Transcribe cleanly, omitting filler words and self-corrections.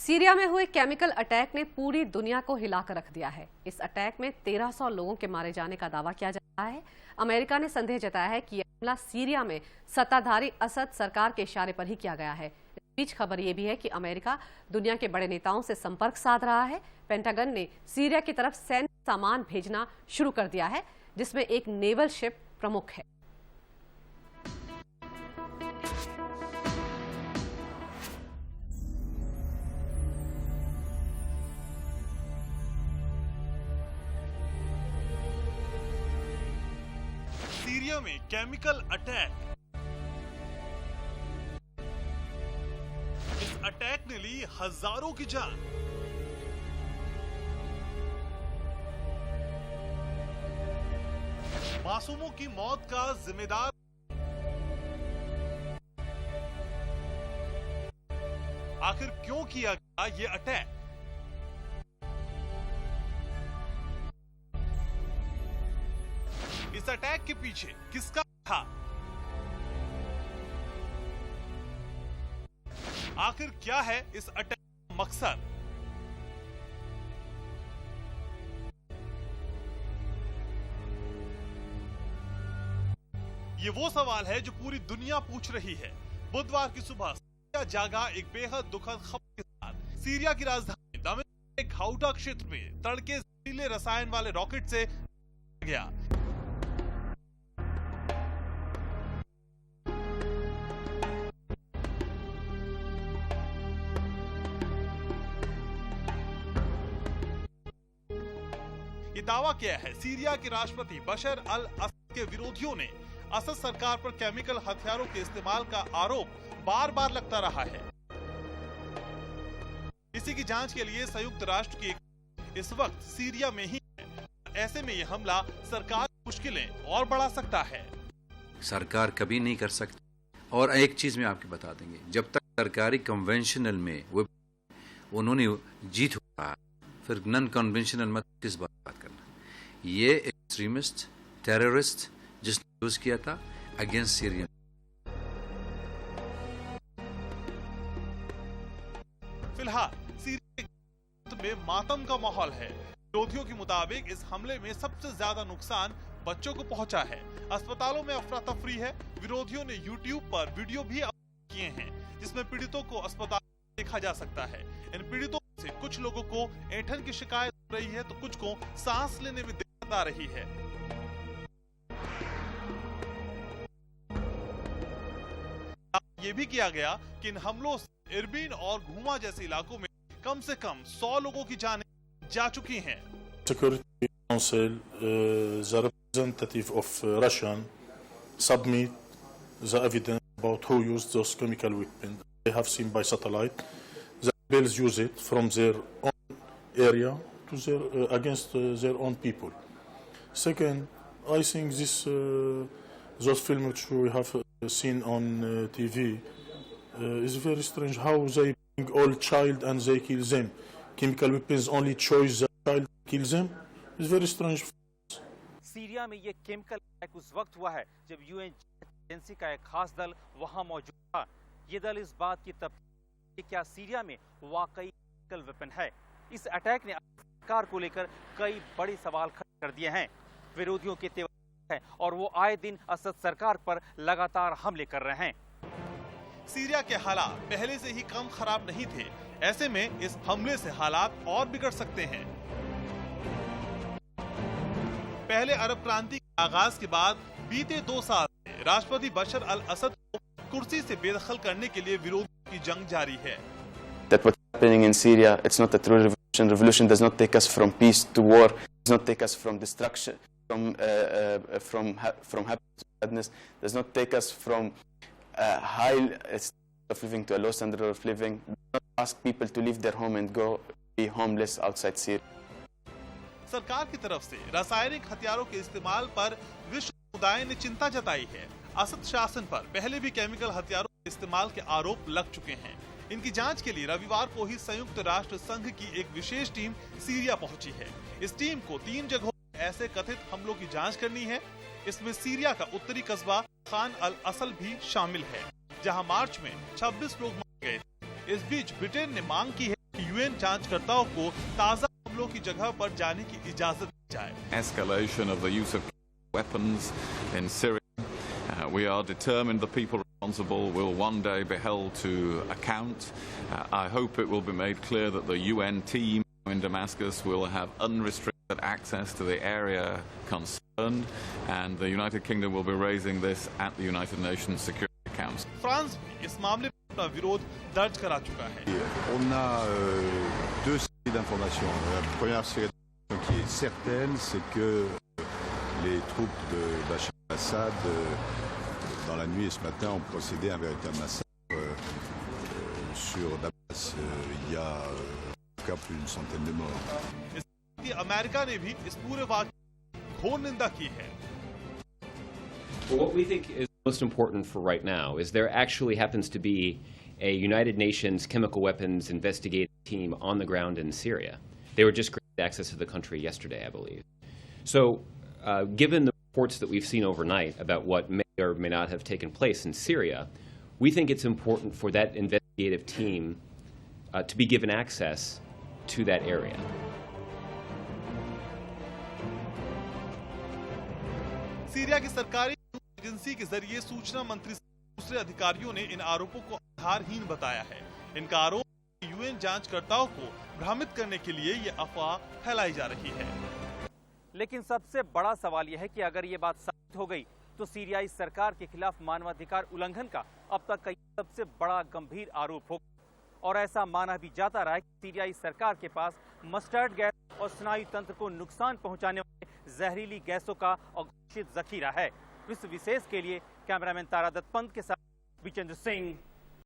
Syria में हुए chemical attack ने पूरी दुनिया को हिलाकर रख दिया है। इस अटैक में 1300 लोगों के मारे जाने का दावा किया जा रहा है। अमेरिका ने संदेह जताया है कि यह हमला सीरिया में सत्ताधारी असद सरकार के इशारे पर ही किया गया है। इस बीच खबर यह भी है कि अमेरिका दुनिया के बड़े नेताओं से संपर्क साध रहा है। पेंटागन ने सीरिया की तरफ सैन्य सामान भेजना शुरू कर दिया है, जिसमें एक नेवल शिप प्रमुख है। सीरिया में केमिकल अटैक। इस अटैक ने ली हजारों की जान। मासूमों की मौत का जिम्मेदार आखिर क्यों किया गया ये अटैक? इस अटैक के पीछे किसका था? आखिर क्या है इस अटैक का मकसद? ये वो सवाल है जो पूरी दुनिया पूछ रही है। बुधवार की सुबह सीरिया जागा एक बेहद दुखद खबर के साथ। सीरिया की राजधानी दमिश्क के घाउटा क्षेत्र में तड़के जहरीले रसायन वाले रॉकेट से गया। ये दावा किया है सीरिया के राष्ट्रपति बशर अल असद के विरोधियों ने। असद सरकार पर केमिकल हथियारों के इस्तेमाल का आरोप बार बार लगता रहा है। इसी की जांच के लिए संयुक्त राष्ट्र की इस वक्त सीरिया में ही है। ऐसे में यह हमला सरकार की मुश्किलें और बढ़ा सकता है। सरकार कभी नहीं कर सकती। और एक चीज में आपको बता देंगे, जब तक सरकारी कन्वेंशनल में वो उन्होंने जीत हुआ है, फिर नॉन कन्वेंशनल मत किस बात करना। ये एक्सट्रीमिस्ट टेररिस्ट जिसने यूज किया था अगेंस्ट सीरिया। फिलहाल सीरिया में मातम का माहौल है। विरोधियों के मुताबिक इस हमले में सबसे ज्यादा नुकसान बच्चों को पहुंचा है। अस्पतालों में अफरा तफरी है। विरोधियों ने यूट्यूब पर वीडियो भी अपलोड किए हैं जिसमें पीड़ितों को अस्पताल में देखा जा सकता है। इन पीड़ितों से कुछ लोगों को ऐंठन की शिकायत हो रही है तो कुछ को सांस लेने में दिक्कत आ रही है। ये भी किया गया कि इन हमलों से इरबिन और घूमा जैसे इलाकों में कम से कम 100 लोगों की जानें जा चुकी हैं। Security Council, the representative of Russia submit the evidence about who used those chemical weapons. They have seen by satellite. The rebels use it from their own area to their against their own people. Second, I think those films which we have seen on TV is very strange. How they bring all child and they kill them. Chemical weapons only choose the child kill them. It's very strange. Syria में ये chemical attack उस वक्त हुआ है जब UN agency का एक खास दल वहां मौजूद था। ये दल इस बात की तफ्तीश कि क्या सीरिया में वाकई केमिकल वेपन है। इस अटैक ने सरकार को लेकर कई बड़े सवाल खड़े कर दिए हैं। विरोधियों के तेवर है और वो आए दिन असद सरकार पर लगातार हमले कर रहे हैं। सीरिया के हालात पहले से ही कम खराब नहीं थे। ऐसे में इस हमले से हालात और बिगड़ सकते हैं। पहले अरब क्रांति के आगाज के बाद बीते 2 साल से राष्ट्रपति बशर अल असद को कुर्सी से बेदखल करने के लिए विरोधियों की जंग जारी है। That what's happening in Syria, it's not a true revolution. Revolution does not take us from peace to war. Does not take us from destruction, from happiness to sadness. Does not take us from high standard of living to a low standard of living. Does not ask people to leave their home and go be homeless outside Syria. सरकार की तरफ से रासायनिक हथियारों के इस्तेमाल पर विश्व समुदाय ने चिंता जताई है। असद शासन पर पहले भी केमिकल हथियारों के इस्तेमाल के आरोप लग चुके हैं। इनकी जांच के लिए रविवार को ही संयुक्त राष्ट्र संघ की एक विशेष टीम सीरिया पहुंची है। इस टीम को 3 जगहों ऐसे कथित हमलों की जांच करनी है। इसमें सीरिया का उत्तरी कस्बा खान अल असल भी शामिल है, जहां मार्च में 26 लोग मारे गए। इस बीच ब्रिटेन ने मांग की है कि यूएन जांचकर्ताओं को ताजा हमलों की जगह पर जाने की इजाजत दी जाए। Escalation of the use of weapons in Syria. We are determined the people responsible will one day be held to account. I hope it will be made clear that the UN team in Damascus will have unrestricted access to the area concerned, and the United Kingdom will be raising this at the United Nations Security Council. France भी इस मामले में अपना विरोध दर्ज करा चुका है। On a deux séries d'informations. La première série d'informations qui est certaine, c'est que les troupes de Bachar al-Assad, dans la nuit et ce matin, ont procédé à un véritable massacre sur Damas. Il y a en tout cas plus d'une centaine de morts. America ने भी इस पूरे वाक़ये की घोर निंदा की है। Well, what we think is most important for right now is there actually happens to be a United Nations chemical weapons investigative team on the ground in Syria. They were just granted access to the country yesterday, I believe. So, given the reports that we've seen overnight about what may or may not have taken place in Syria, we think it's important for that investigative team to be given access to that area. Syria की सरकारी agency के जरिए सूचना मंत्री से दूसरे अधिकारियों ने इन आरोपों को आधारहीन बताया है। इनका आरोप यूएन जांचकर्ताओं को भ्रमित करने के लिए ये अफवाह फैलाई जा रही है। लेकिन सबसे बड़ा सवाल यह है कि अगर ये बात साबित हो गई तो सीरियाई सरकार के खिलाफ मानवाधिकार उल्लंघन का अब तक का सबसे बड़ा गंभीर आरोप होगा। और ऐसा माना भी जाता रहा है कि सीरियाई सरकार के पास मस्टर्ड गैस और स्नायु तंत्र को नुकसान पहुंचाने वाले जहरीली गैसों का अघोषित जखीरा है। विश्व विशेष के लिए कैमरामैन तारा दत्त पंत के साथ विजेंद्र सिंह,